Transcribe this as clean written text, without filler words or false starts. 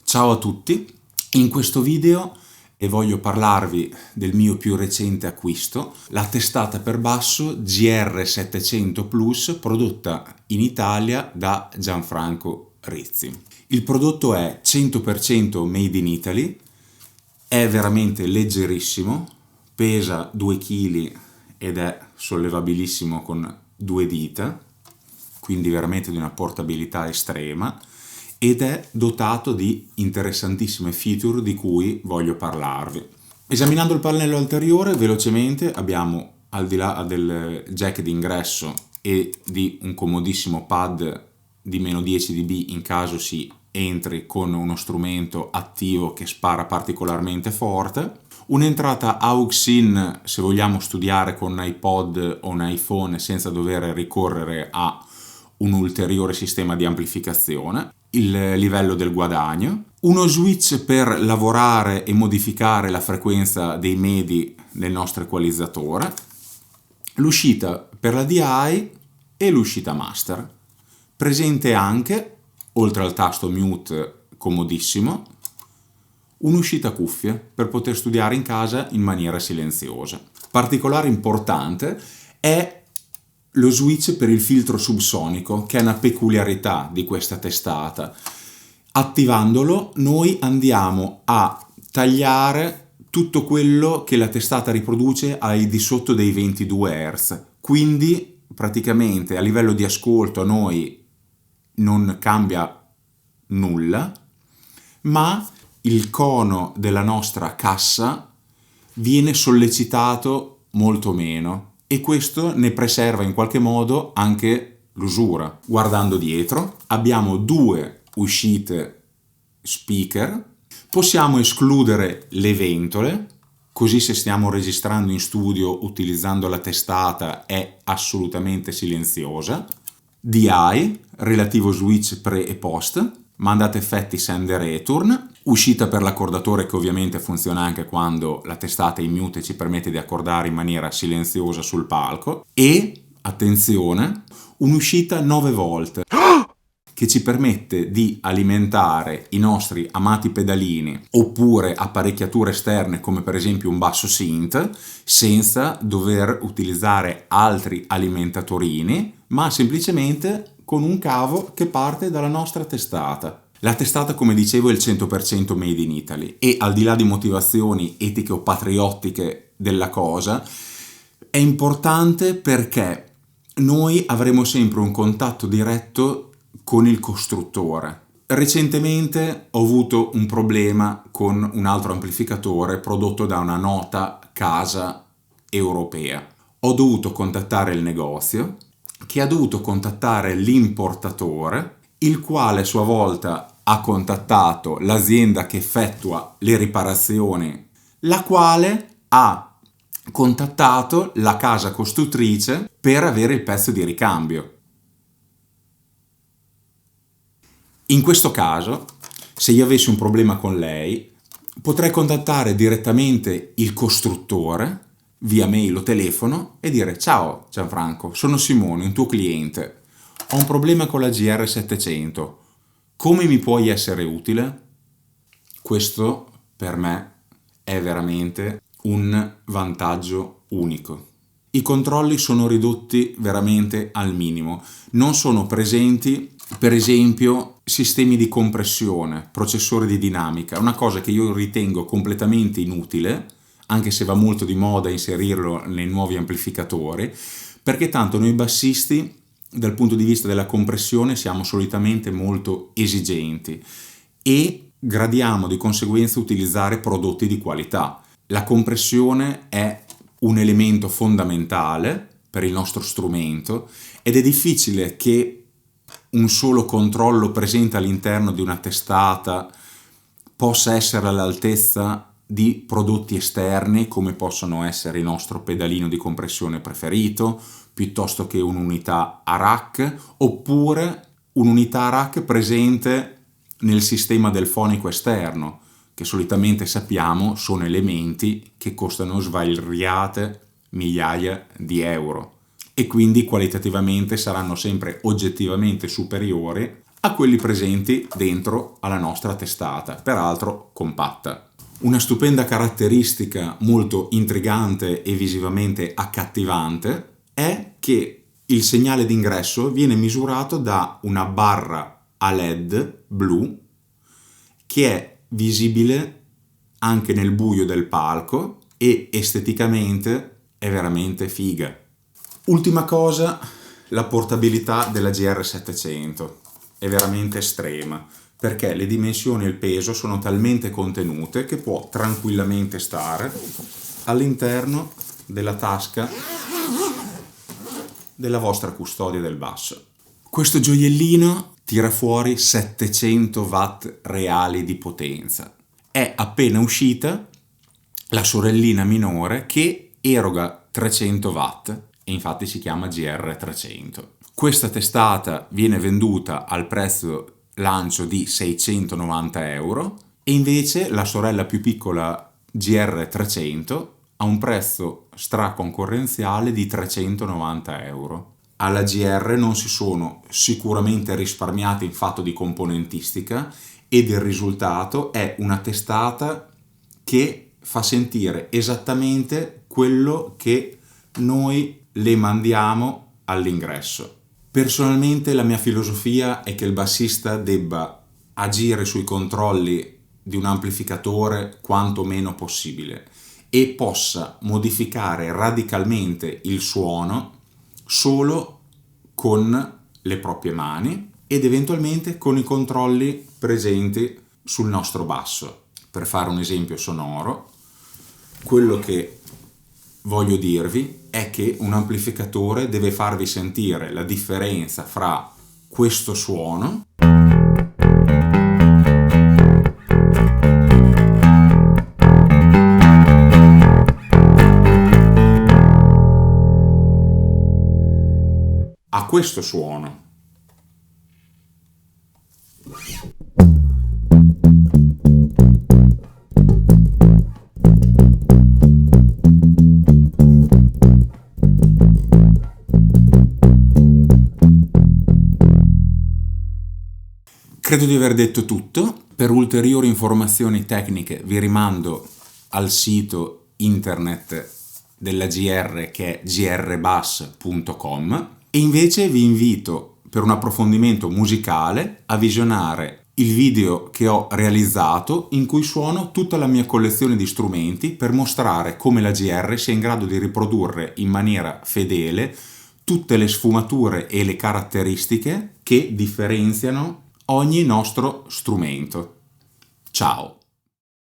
Ciao a tutti, in questo video voglio parlarvi del mio più recente acquisto, la testata per basso GR700 Plus prodotta in Italia da Gianfranco Rizzi. Il prodotto è 100% made in Italy, è veramente leggerissimo, pesa 2 kg ed è sollevabilissimo con 2 dita, quindi veramente di una portabilità estrema, ed è dotato di interessantissime feature di cui voglio parlarvi. Esaminando il pannello anteriore velocemente abbiamo, al di là del jack d'ingresso e di un comodissimo pad di meno 10 dB in caso si entri con uno strumento attivo che spara particolarmente forte, un'entrata aux-in se vogliamo studiare con un iPod o un iPhone senza dover ricorrere a un ulteriore sistema di amplificazione, il livello del guadagno, uno switch per lavorare e modificare la frequenza dei medi nel nostro equalizzatore, l'uscita per la DI e l'uscita master. Presente anche, oltre al tasto mute comodissimo, un'uscita cuffie per poter studiare in casa in maniera silenziosa. Particolare importante è lo switch per il filtro subsonico, che è una peculiarità di questa testata. Attivandolo noi andiamo a tagliare tutto quello che la testata riproduce al di sotto dei 22 Hz, quindi praticamente a livello di ascolto a noi non cambia nulla, ma il cono della nostra cassa viene sollecitato molto meno e questo ne preserva in qualche modo anche l'usura. Guardando dietro abbiamo 2 uscite speaker, possiamo escludere le ventole, così se stiamo registrando in studio utilizzando la testata è assolutamente silenziosa, DI, relativo switch pre e post, mandate effetti send e return, uscita per l'accordatore che ovviamente funziona anche quando la testata è in mute e ci permette di accordare in maniera silenziosa sul palco e, attenzione, un'uscita 9 volt che ci permette di alimentare i nostri amati pedalini oppure apparecchiature esterne come per esempio un basso synth senza dover utilizzare altri alimentatorini, ma semplicemente con un cavo che parte dalla nostra testata. La testata, come dicevo, è il 100% made in Italy e al di là di motivazioni etiche o patriottiche della cosa, è importante perché noi avremo sempre un contatto diretto con il costruttore. Recentemente ho avuto un problema con un altro amplificatore prodotto da una nota casa europea. Ho dovuto contattare il negozio, che ha dovuto contattare l'importatore, il quale a sua volta ha contattato l'azienda che effettua le riparazioni, la quale ha contattato la casa costruttrice per avere il pezzo di ricambio. In questo caso, se io avessi un problema con lei, potrei contattare direttamente il costruttore via mail o telefono e dire: ciao Gianfranco, sono Simone, un tuo cliente, ho un problema con la GR700, come mi puoi essere utile? Questo per me è veramente un vantaggio unico. I controlli sono ridotti veramente al minimo, non sono presenti per esempio sistemi di compressione, processori di dinamica, una cosa che io ritengo completamente inutile, anche se va molto di moda inserirlo nei nuovi amplificatori, perché tanto noi bassisti dal punto di vista della compressione siamo solitamente molto esigenti e gradiamo di conseguenza utilizzare prodotti di qualità. La compressione è un elemento fondamentale per il nostro strumento ed è difficile che un solo controllo presente all'interno di una testata possa essere all'altezza di prodotti esterni come possono essere il nostro pedalino di compressione preferito, piuttosto che un'unità a rack, oppure un'unità a rack presente nel sistema del fonico esterno, che solitamente sappiamo sono elementi che costano svariate migliaia di euro e quindi qualitativamente saranno sempre oggettivamente superiori a quelli presenti dentro alla nostra testata, peraltro compatta. Una stupenda caratteristica molto intrigante e visivamente accattivante è che il segnale d'ingresso viene misurato da una barra a LED blu che è visibile anche nel buio del palco e esteticamente è veramente figa. Ultima cosa, la portabilità della GR700 è veramente estrema, perché le dimensioni e il peso sono talmente contenute che può tranquillamente stare all'interno della tasca della vostra custodia del basso. Questo gioiellino tira fuori 700 watt reali di potenza. È appena uscita la sorellina minore che eroga 300 watt e infatti si chiama GR300. Questa testata viene venduta al prezzo lancio di 690 euro e invece la sorella più piccola GR300 ha un prezzo straconcorrenziale di 390 euro. Alla GR non si sono sicuramente risparmiati in fatto di componentistica ed il risultato è una testata che fa sentire esattamente quello che noi le mandiamo all'ingresso. Personalmente la mia filosofia è che il bassista debba agire sui controlli di un amplificatore quanto meno possibile e possa modificare radicalmente il suono solo con le proprie mani ed eventualmente con i controlli presenti sul nostro basso. Per fare un esempio sonoro, quello che voglio dirvi è che un amplificatore deve farvi sentire la differenza fra questo suono a questo suono. Credo di aver detto tutto. Per ulteriori informazioni tecniche vi rimando al sito internet della GR che è grbass.com e invece vi invito per un approfondimento musicale a visionare il video che ho realizzato in cui suono tutta la mia collezione di strumenti per mostrare come la GR sia in grado di riprodurre in maniera fedele tutte le sfumature e le caratteristiche che differenziano ogni nostro strumento. Ciao!